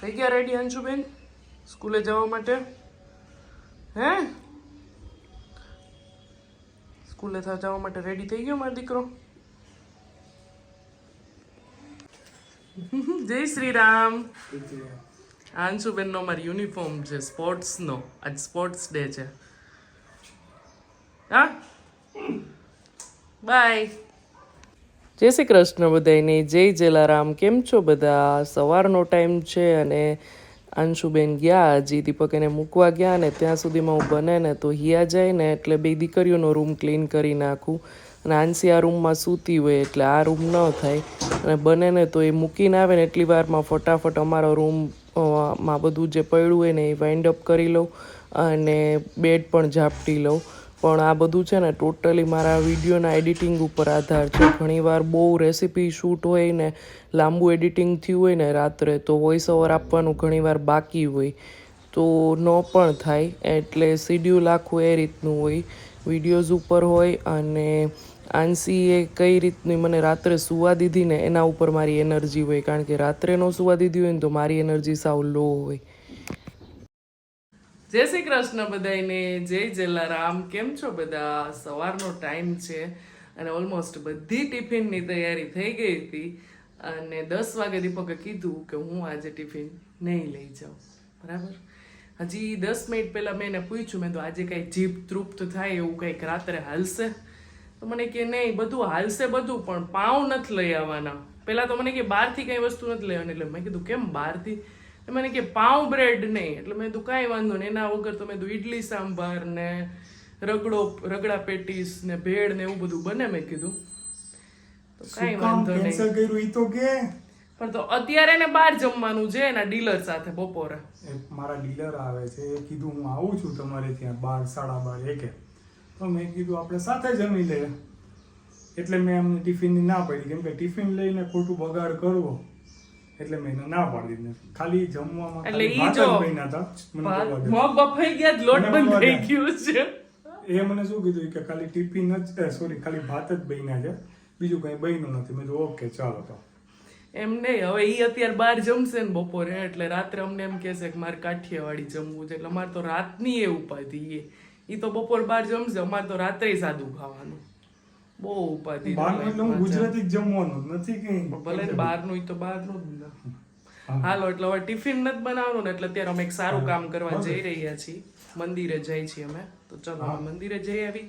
થઈ ગયા રેડી અંશુબેન સ્કૂલે જવા માટે? હે સ્કૂલે જવા માટે રેડી થઈ ગયો મારો દીકરો? જય શ્રી રામ. અંશુબેનનો અમારો યુનિફોર્મ છે સ્પોર્ટ્સનો. આજ સ્પોર્ટ્સ ડે છે. હા બાય. જય શ્રી કૃષ્ણ બધાને. જય જલારામ. કેમ છો બધા? સવારનો ટાઈમ છે અને અંશુબેન ગયા, હજી દીપક એને મૂકવા ગયા ને ત્યાં સુધીમાં હું બને ને તો હિયા જાય ને એટલે બે દીકરીઓનો રૂમ ક્લીન કરી નાખું અને આંસી આ રૂમમાં સૂતી હોય એટલે આ રૂમ ન થાય અને બને ને તો એ મૂકીને આવે ને એટલી વારમાં ફટાફટ અમારો રૂમ માં બધું જે પડ્યું હોય ને એ વાઇન્ડ અપ કરી લઉં અને બેડ પણ ઝાપટી લઉં. પણ આ બધું છે ને ટોટલી મારા વિડીયોના એડિટિંગ ઉપર આધાર છે. ઘણીવાર બહુ રેસીપી શૂટ હોય ને લાંબુ એડિટિંગ થયું હોય ને રાત્રે તો વોઇસ ઓવર આપવાનું ઘણીવાર બાકી હોય તો ન પણ થાય. એટલે શિડ્યુલ આખું એ રીતનું હોય, વિડીયોઝ ઉપર હોય. અને આંસીએ કઈ રીતની મને રાત્રે સુવા દીધી ને એના ઉપર મારી એનર્જી હોય, કારણ કે રાત્રે ન સુવા દીધી હોય ને તો મારી એનર્જી સાવ લો હોય. જય શ્રી કૃષ્ણ બધાને. જય જલારામ. કેમ છો બધા? સવારનો ટાઈમ છે અને ઓલમોસ્ટ બધી ટિફિનની તૈયારી થઈ ગઈ હતી અને 10 વાગે દીપકે કીધું કે હું આજે ટિફિન નહીં લઈ જાઉં. બરાબર. હજી 10 મિનિટ પહેલાં મેં એને પૂછ્યું, મેં તો આજે કંઈ જીભ તૃપ્ત થાય એવું કંઈક રાત્રે હાલશે? તો મને કે નહીં, બધું હાલશે બધું, પણ પાઉં નથી લઈ આવવાના. પહેલાં તો મને કે બહારથી કંઈ વસ્તુ નથી લેવાની. એટલે મેં કીધું કેમ બહારથી? મને કે પાઉં બ્રેડ નહીં. એટલે મેં કીધું કાંઈ વાંધો નહીં, એના વગર તો મેં કીધું ઇડલી સાંભાર ને રગડા પેટીસ ને ભેળ ને એવું બધું બને. મેં કીધું તો કાંઈ વાંધો નહીં. પણ તો અત્યારે ને બહાર જમવાનું છે એના ડીલર સાથે બપોરે. મારા ડીલર આવે છે, એ કીધું હું આવું છું તમારે ત્યાં 12, 12:30 તો મેં કીધું આપણે સાથે જમી લઈએ. એટલે મેં અમને ટિફિનની ના પાડી, કેમ કે ટિફિન લઈને ખોટું બગાડ કરવો એટલે મેં એને ના પાડી દીધી. ખાલી જમવામાં એટલે ઈ જો મગ બફાઈ ગયા, લોટ બંધ થઈ ગયું છે. એ મને શું કીધું કે ખાલી ટિફિન જ ખાલી ભાત જ બન્યા છે, બીજું કઈ બન્યું નથી. મેં કીધું ઓકે ચાલો. તો એમ નહીં, હવે ઈ અત્યારે બહાર જમશે ને બપોરે, એટલે રાત્રે અમને એમ કહેશે કે મારે કાઠિયાવાડી જમવું છે. એટલે અમારે તો રાતની એ ઉપાધિ. ઈ તો બપોર બહાર જમશે, અમારે તો રાત્રે સાદું ખાવાનું. બહુ ઉપાધિ. ગુજરાતી જમવાનું નથી કઈ, ભલે બહારનું ઈ તો બહારનું જ ને. હાલો, એટલે હવે ટિફિન નથી બનાવવાનું ને એટલે અત્યારે અમે એક સારું કામ કરવા જઈ રહ્યા છીએ. મંદિરે જઈએ છીએ અમે. તો ચલો મંદિરે જઈ આવી.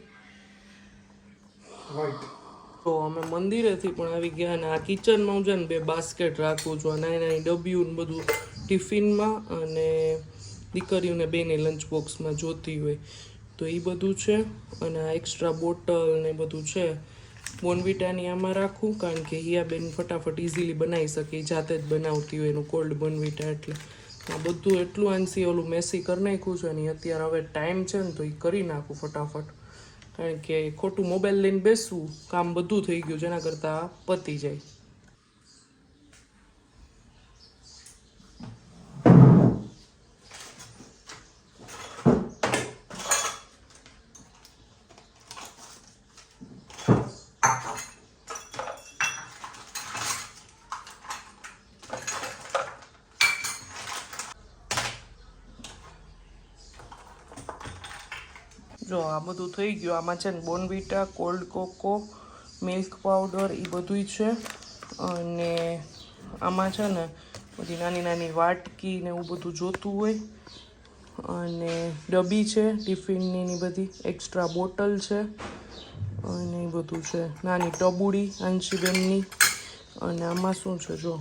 તો અમે મંદિરેથી પણ આવી ગયા અને આ કિચનમાં હું છે ને 2 બાસ્કેટ રાખું છું, નાની નાની ડબ્બીઓ ને બધું ટિફિનમાં અને દીકરીઓને બેને લંચ બોક્સમાં જોતી હોય તો એ બધું છે. અને આ એક્સ્ટ્રા બોટલ ને બધું છે બોર્નવિટાની આમાં રાખું, કારણ કે હિયા બેન ફટાફટ ઇઝીલી બનાવી શકે, જાતે જ બનાવતી હોય એનું કોલ્ડ બોર્નવિટા. એટલે આ બધું એટલું આંસી ઓલું મેસી કરી નાખ્યું છે ને અત્યારે હવે ટાઈમ છે ને તો એ કરી નાખું ફટાફટ, કારણ કે ખોટું મોબાઈલ લઈને બેસવું, કામ બધું થઈ ગયું જેના કરતાં પતી જાય. જો આ બધું થઈ ગયું. આમાં છે ને Bournvita, cold cocoa, milk powder એ બધું છે. અને આમાં છે ને બધી નાની નાની વાટકી ને એવું બધું જોતું હોય. અને ડબ્બી છે ટિફિનની ની બધી, એક્સ્ટ્રા બોટલ છે અને એ બધું છે. નાની ટબુડી આંશીબેનની. અને આમાં શું છે જો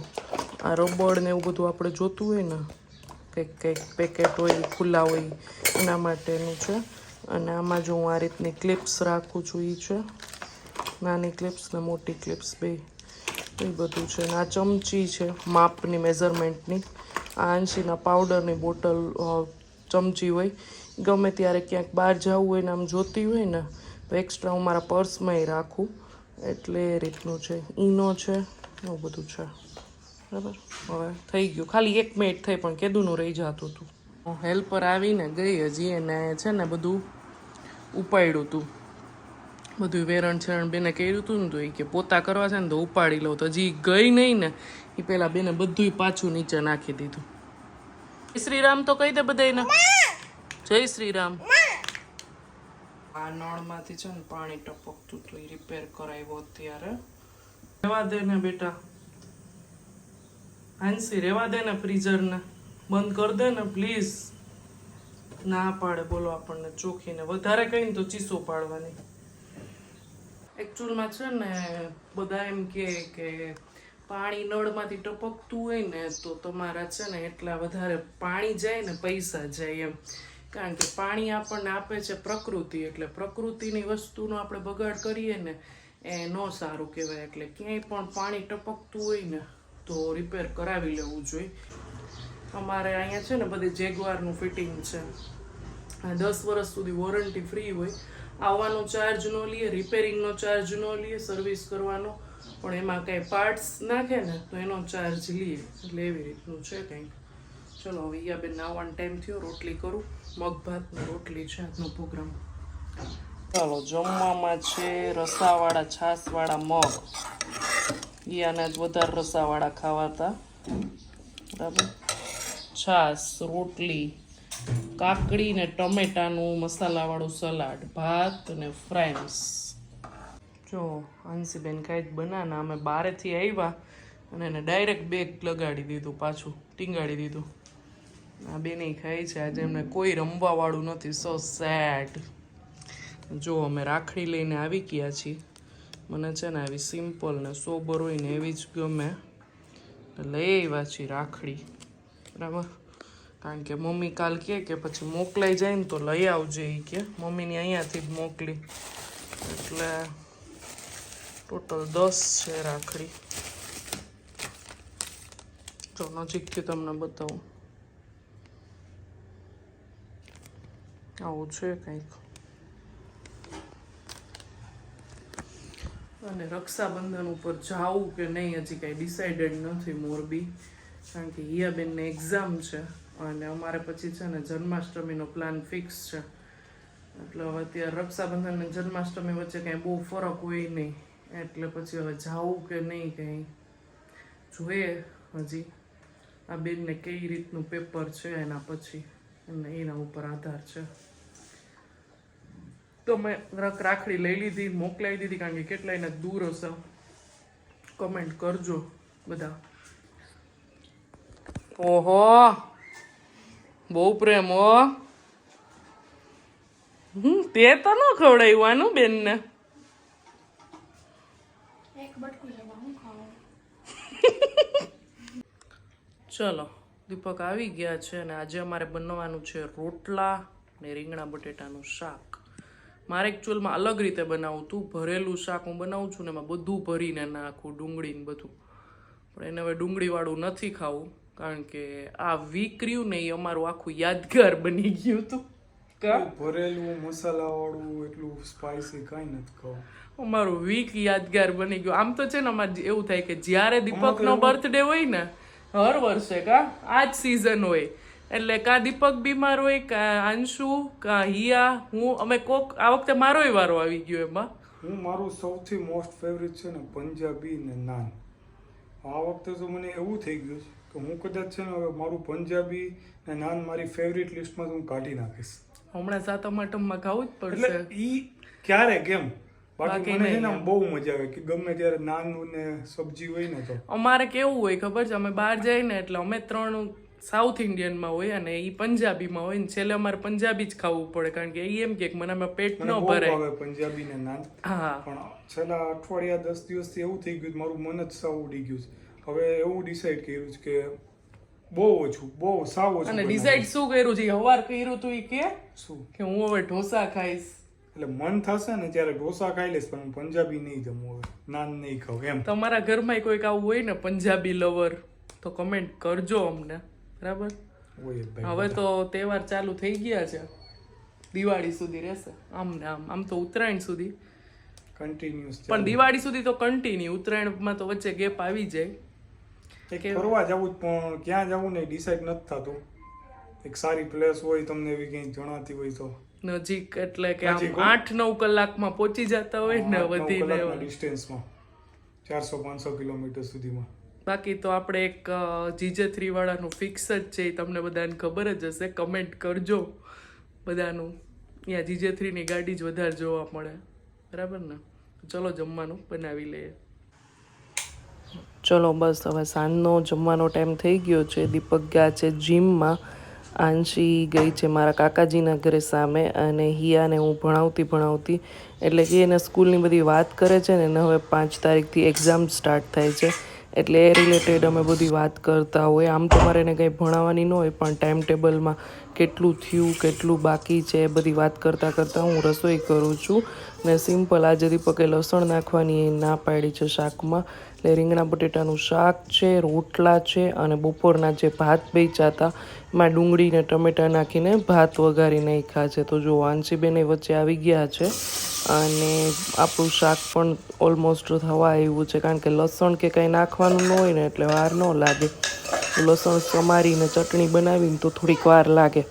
આ રબડ ને એવું બધું આપણે જોતું હોય ને, કંઈક પેકેટ હોય ખુલ્લા હોય એના માટેનું છે. અને આમાં જો હું આ રીતની ક્લિપ્સ રાખું છું, એ છે નાની ક્લિપ્સ ને મોટી ક્લિપ્સ બે, એ બધું છે. અને આ ચમચી છે માપની, મેઝરમેન્ટની. આ આંશીના પાવડરની બોટલ ચમચી હોય, ગમે ત્યારે ક્યાંક બહાર જવું હોય ને આમ જોતી હોય ને તો એક્સ્ટ્રા હું મારા પર્સમાં રાખું. એટલે એ રીતનું છે. ઈનો છે, એવું બધું છે. બરાબર. હવે થઈ ગયું, ખાલી 1 મિનિટ થઈ પણ કેદુંનું રહી જતું હતું. હેલ્પર આવીને ગઈ હજી, એને છે ને બધું ઉપાડ્યું હતું, બધું વેરણ છેરણ બેને કર્યું હતું ને તો એ કે પોતા કરવા છે ને તો ઉપાડી લઉં. તો હજી ગઈ નહીં ને એ પહેલાં બેને બધું પાછું નીચે નાખી દીધું. શ્રીરામ તો કહી દે બધાને. જય શ્રીરામ. આ નળમાંથી છે ને પાણી ટપકતું તો એ રિપેર કરાવ્યો અત્યારે. રેવા દે ને બેટા, હાંસી રેવા દે ને, ફ્રીઝરને બંધ કરી દે ને પ્લીઝ. ના પાડે બોલો આપણને ચોખીને. વધારે કહીને તો ચીસો પાડવાની. એકચ્યુઅલમાં છે ને બધા એમ કે પાણી નળમાંથી ટપકતું હોય ને તો તમારા છે ને એટલા વધારે પાણી જાય ને પૈસા જાય એમ. કારણ કે પાણી આપણને આપે છે પ્રકૃતિ, એટલે પ્રકૃતિની વસ્તુનો આપણે બગાડ કરીએ ને એ ન સારું કહેવાય. એટલે ક્યાંય પણ પાણી ટપકતું હોય ને તો રિપેર કરાવી લેવું જોઈએ. અમારે અહીંયા છે ને બધી જેગવારનું ફિટિંગ છે. 10 વર્ષ સુધી વોરંટી ફ્રી હોય. આવવાનો ચાર્જ ન લે, રિપેરિંગનો ચાર્જ ન લે, સર્વિસ કરવાનો, પણ એમાં કાંઈ પાર્ટ્સ નાખે ને તો એનો ચાર્જ લે. એટલે એવી રીતનું છે કંઈક. ચલો હવે ઈયાબેન આવવાનો ટાઈમ થયો, રોટલી કરું. મગ ભાત ને રોટલી છે આજનો પ્રોગ્રામ. ચાલો જમવામાં છે રસાવાળા છાશવાળા મગ. ઈયાને જ વધારે રસાવાળા ખાવાતા, બરાબર. છાશ, રોટલી, કાકડી ને ટમેટાનું મસાલાવાળું સલાડ, ભાત અને ફ્રાઈમ્સ. જો હંસીબેન કાંઈક બનાના, અમે બારેથી આવ્યા અને એને ડાયરેક્ટ બેગ લગાડી દીધું, પાછું ટીંગાડી દીધું. આ બેને ખાઈ છે આજે. એમને કોઈ રમવાવાળું નથી. સો સેડ. જો અમે રાખડી લઈને આવી ગયા છીએ. મને છે ને આવી સિમ્પલ ને સોબર હોય ને એવી જ ગમે. લઈ આવ્યા છીએ રાખડી, બરાબર. કારણ કે મમ્મી કાલ કહે કે પછી મોકલાઈ જાય ને તો લઈ આવજે એ કે. મમ્મીની અહીંયાથી જ મોકલી, એટલે ટોટલ 10 છે રાખડી. જો નજીકથી તમને બતાવું. આવું છે કંઈક. અને રક્ષાબંધન ઉપર જાવું કે નહીં હજી કાંઈ ડિસાઇડેડ નથી મોરબી. કારણ કે હિયાબેનને એક્ઝામ છે અને અમારે પછી છે ને જન્માષ્ટમીનો પ્લાન ફિક્સ છે. એટલે હવે અત્યારે રક્ષાબંધન અને જન્માષ્ટમી વચ્ચે કાંઈ બહુ ફરક હોય નહીં. એટલે પછી હવે જાવું કે નહીં કંઈ જોઈએ. હજી આ બેનને કઈ રીતનું પેપર છે એના પછી એના ઉપર આધાર છે. તો મેં રાખડી લઈ લીધી, મોકલાવી દીધી. કારણ કે કેટલાયને દૂર હશે. કમેન્ટ કરજો બધા. ઓહો બહુ પ્રેમ હો. તે તો ન ખવડાવ્યું બેનને. ચલો દીપક આવી ગયા છે અને આજે અમારે બનવાનું છે રોટલા ને રીંગણા બટેટાનું શાક. મારે એકચ્યુઅલમાં અલગ રીતે બનાવું હતું. ભરેલું શાક હું બનાવું છું ને એમાં બધું ભરીને નાખું, ડુંગળી ને બધું. પણ એને હવે ડુંગળીવાળું નથી ખાવું. કારણ કે આ વીક રહ્યું ને એ અમારું આખું યાદગાર બની ગયું હતું. ભરેલું મસાલાવાળું એટલું સ્પાઇસી કાંઈ નથી ખાવું. અમારું વીક યાદગાર બની ગયું. આમ તો છે ને અમારે એવું થાય કે જ્યારે દીપકનો બર્થડે હોય ને હર વર્ષે આ જ સિઝન હોય એટલે કા દીપક બીમાર હોય, કા અંશુ, કા હિયા, હું, અમે કોક. આ વખતે મારોય વારો આવી ગયો એમાં. હું મારું સૌથી મોસ્ટ ફેવરિટ છે ને પંજાબી ને નાન. આ વખતે તો મને એવું થઈ ગયું કે હું કદાચ છે ને હવે મારું પંજાબી ને નાન મારી ફેવરિટ લિસ્ટમાં હું કાઢી નાખીશ. હમણાં સાતમ આઠમમાં ખાવું જ પડશે. એટલે ઈ ક્યારે કેમ બાકી મને છે ને બહુ મજા આવે કે ગમે ત્યારે નાન ને સબ્જી હોય ને તો. અમારે કેવું હોય ખબર છે, અમે બહાર જઈએ ને એટલે અમે 3 સાઉથ ઇન્ડિયનમાં હોય અને એ પંજાબીમાં હોય ને છેલ્લે અમારે પંજાબી જ ખાવું પડે. કારણ કે એ એમ કે મને આમાં પેટ ન ભરાય પંજાબી ને નાન. હા પણ છેલ્લા અઠવાડિયા 10 દિવસથી એવું થઈ ગયું મારું મન જ સાવ ઉડી ગયું. હવે એવું ડિસાઈડ કર્યું છે કે બહુ ઓછું, બહુ સાવ ઓછું. અને ડિસાઈડ શું કર્યું છે? હવાર કર્યું તું કે શું કે હું હવે ઢોસા ખાઈશ. એટલે મન થશે ને ત્યારે ઢોસા ખાઈ લઈશ, પણ પંજાબી નહીં જમવું, હવે નાન નહીં ખાવ એમ. તમારા ઘરમાં કોઈક આવું હોય ને પંજાબી લવર તો કમેન્ટ કરજો અમને, બરાબર? હવે તો તહેવાર ચાલુ થઈ ગયા છે. દિવાળી સુધી રહેશે આમ ને આમ તો ઉત્તરાયણ સુધી કન્ટિન્યુઅસ. પણ દિવાળી સુધી તો કન્ટિન્યુ. ઉત્તરાયણમાં તો વચ્ચે ગેપ આવી જાય. ફરવા જવું પણ ક્યાં જવું ને ડિસાઈડ નથી થતું. એક સારી પ્લેસ હોય તમને એવી કંઈ જણાતી હોય તો નજીક, એટલે કે આમ 8-9 કલાકમાં પહોંચી જતા હોય ને વધીને ડિસ્ટન્સમાં 400-500 કિલોમીટર સુધીમાં. બાકી તો આપણે એક GJ3 વાળાનું ફિક્સ જ છે, એ તમને બધાને ખબર જ હશે. કમેન્ટ કરજો બધાનું. અહીંયા GJ3ની ગાડી જ વધારે જોવા મળે, બરાબર ને? ચલો જમવાનું બનાવી લઈએ. ચલો બસ હવે સાંજનો જમવાનો ટાઈમ થઈ ગયો છે. દીપક ગયા છે જીમમાં, આંશી ગઈ છે મારા કાકાજીના ઘરે સામે, અને હિયાને હું ભણાવતી એટલે કે એને સ્કૂલની બધી વાત કરે છે ને. એને હવે 5 તારીખથી એક્ઝામ સ્ટાર્ટ થાય છે, એટલે એ રિલેટેડ અમે બધી વાત કરતા હોય. આમ તો મારે એને કંઈ ભણાવવાની ન હોય, પણ ટાઈમ ટેબલમાં કેટલું થયું કેટલું બાકી છે એ બધી વાત કરતાં હું રસોઈ કરું છું. ને સિમ્પલ આજે દીપકે લસણ નાખવાની ના પાડી છે શાકમાં, એટલે રીંગણા બટેટાનું શાક છે, રોટલા છે, અને બપોરના જે ભાત બેચ્યા હતા એમાં ડુંગળી ને ટમેટા નાખીને ભાત વઘારી નાખ્યા છે. તો જો આંશીબેન વચ્ચે આવી ગયા છે, અને આપણું શાક પણ ઓલમોસ્ટ થવા આવ્યું છે, કારણ કે લસણ કે કંઈ નાખવાનું ન હોય ને એટલે વાર ન લાગે. લસણ સમારીને ચટણી બનાવીને તો થોડીક વાર લાગે.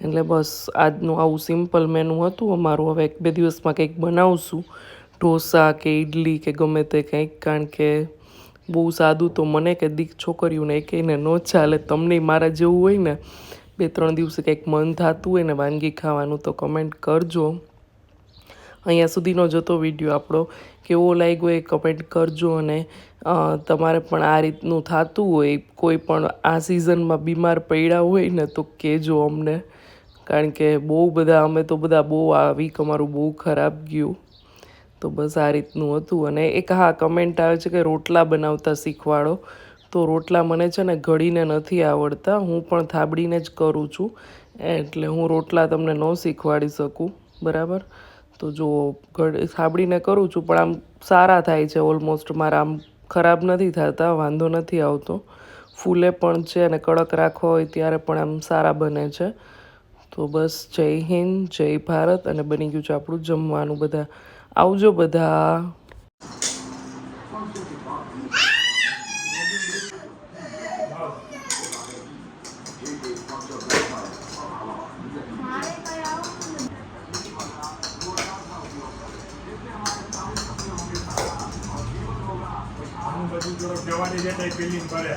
એટલે બસ આજનું આવું સિમ્પલ મેનુ હતું અમારું. હવે 1-2 દિવસમાં કંઈક બનાવશું, ઢોસા કે ઇડલી કે ગમે તે કંઈક, કારણ કે બહુ સાદું તો મને કે છોકરીઓને એકેયને ન ચાલે. તમને મારા જેવું હોય ને 2-3 દિવસે કંઈક મન થતું હોય ને વાનગી ખાવાનું, તો કમેન્ટ કરજો. અહીંયા સુધીનો જતો વિડીયો આપણો કેવો લાગ્યો એ કમેન્ટ કરજો. અને તમારે પણ આ રીતનું થતું હોય, કોઈ પણ આ સિઝનમાં બીમાર પડ્યા હોય ને, તો કહેજો અમને, કારણ કે અમે તો બધા બહુ આ વીક અમારું બહુ ખરાબ ગયું. તો બસ આ રીતનું હતું. અને એક કમેન્ટ આવે છે કે રોટલા બનાવતા શીખવાડો. તો રોટલા મને છે ને ઘડીને નથી આવડતા, હું પણ થાબડીને જ કરું છું, એટલે હું રોટલા તમને ન શીખવાડી શકું, બરાબર? તો જો થાબડીને કરું છું, પણ આમ સારા થાય છે ઓલમોસ્ટ. મારા આમ ખરાબ નથી થતા, વાંધો નથી આવતો, ફૂલે પણ છે, અને કડક રાખવા હોય ત્યારે પણ આમ સારા બને છે. તો બસ જય હિન્દ, જય ભારત. અને બની ગયું છે આપણું જમવાનું. બધા આવજો બધા. બધું જવાની જતા પેલી પડે.